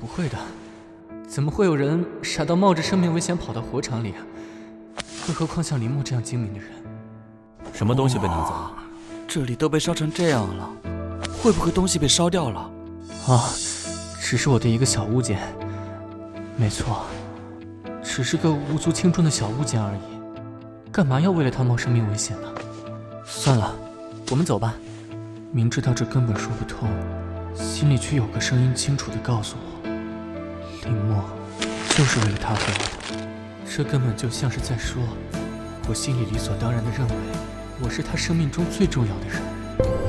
不会的，怎么会有人傻到冒着生命危险跑到火场里啊？更何况像林默这样精明的人。什么东西被拿走了？这里都被烧成这样了，会不会东西被烧掉了？啊，只是我的一个小物件。没错，只是个无足轻重的小物件而已，干嘛要为了它冒生命危险呢？算了，我们走吧。明知道这根本说不通，心里却有个声音清楚地告诉我，林默就是为了他回来的。这根本就像是在说，我心里理所当然地认为我是他生命中最重要的人。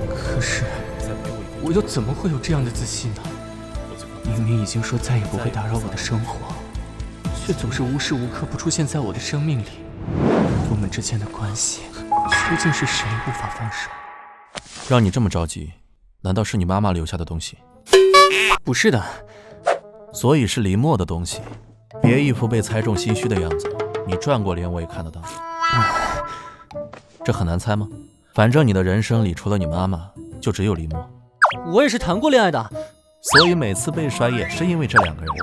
可是我又怎么会有这样的自信呢？明明已经说再也不会打扰我的生活，却总是无时无刻不出现在我的生命里。我们之间的关系究竟是谁无法放手？让你这么着急，难道是你妈妈留下的东西？不是的，所以是林默的东西。别一副被猜中心虚的样子，你转过脸我也看得到。这很难猜吗？反正你的人生里除了你妈妈，就只有林默。我也是谈过恋爱的，所以每次被甩也是因为这两个人。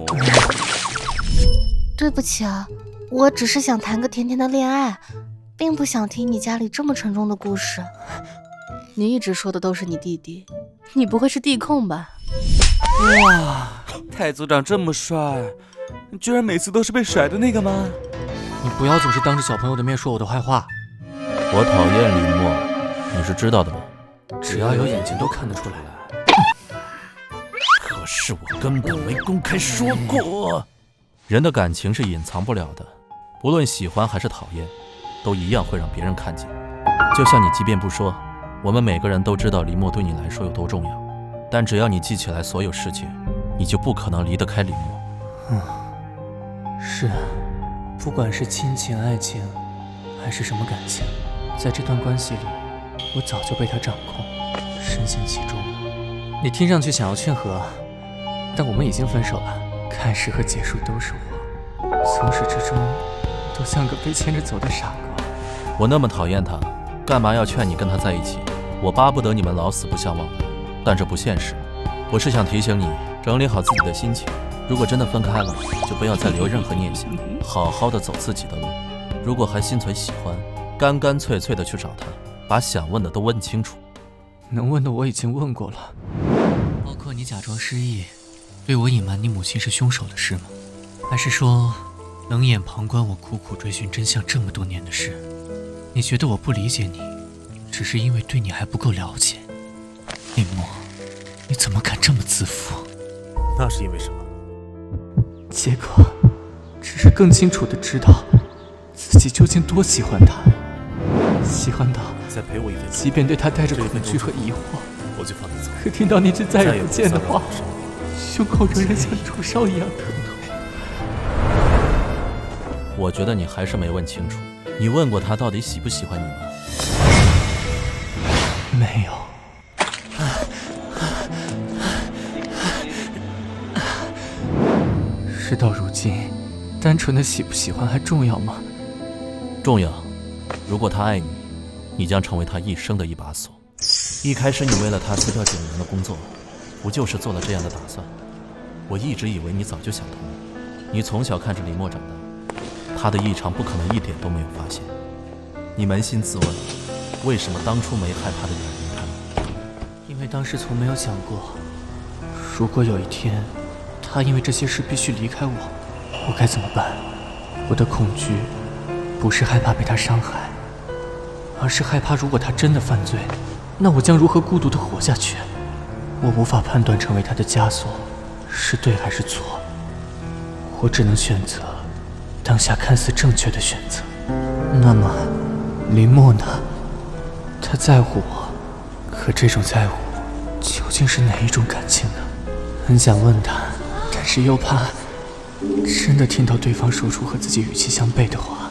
对不起啊，我只是想谈个甜甜的恋爱，并不想听你家里这么沉重的故事。你一直说的都是你弟弟，你不会是弟控吧？哇，太组长这么帅，居然每次都是被甩的那个吗？你不要总是当着小朋友的面说我的坏话。我讨厌林默，你是知道的吧？只要有眼睛都看得出来。可是我根本没公开说过。人的感情是隐藏不了的，不论喜欢还是讨厌，都一样会让别人看见。就像你即便不说，我们每个人都知道林默对你来说有多重要，但只要你记起来所有事情，你就不可能离得开林默。是，不管是亲情、爱情，还是什么感情，在这段关系里，我早就被他掌控，深陷其中了。你听上去想要劝和，但我们已经分手了，开始和结束都是我，从始至终都像个被牵着走的傻瓜。我那么讨厌他，干嘛要劝你跟他在一起？我巴不得你们老死不相往来，但这不现实。我是想提醒你，整理好自己的心情，如果真的分开了，就不要再留任何念想，好好的走自己的路。如果还心存喜欢，干干脆脆的去找他，把想问的都问清楚。能问的我已经问过了，包括你假装失忆，对我隐瞒你母亲是凶手的事吗？还是说冷眼旁观我苦苦追寻真相这么多年的事？你觉得我不理解你，只是因为对你还不够了解？林默，你怎么敢这么自负？那是因为什么？结果只是更清楚地知道自己究竟多喜欢他，喜欢到再陪我一分钟，即便对他带着恐惧和疑惑，我就放你走。可听到那句再也不见的话，再也不胸口仍然像灼烧一样疼痛。我觉得你还是没问清楚，你问过他到底喜不喜欢你吗？没有。事到如今，单纯的喜不喜欢还重要吗？重要。如果他爱你，你将成为他一生的一把锁。一开始你为了他辞掉警员的工作，不就是做了这样的打算？我一直以为你早就想通了。你从小看着林默长大，他的异常不可能一点都没有发现。你扪心自问，为什么当初没害怕的远离他呢？因为当时从没有想过，如果有一天他因为这些事必须离开我该怎么办？我的恐惧不是害怕被他伤害，而是害怕如果他真的犯罪，那我将如何孤独地活下去？我无法判断成为他的枷锁是对还是错，我只能选择当下看似正确的选择。那么林默呢？他在乎我，可这种在乎究竟是哪一种感情呢？很想问他，但是又怕真的听到对方说出和自己语气相悖的话。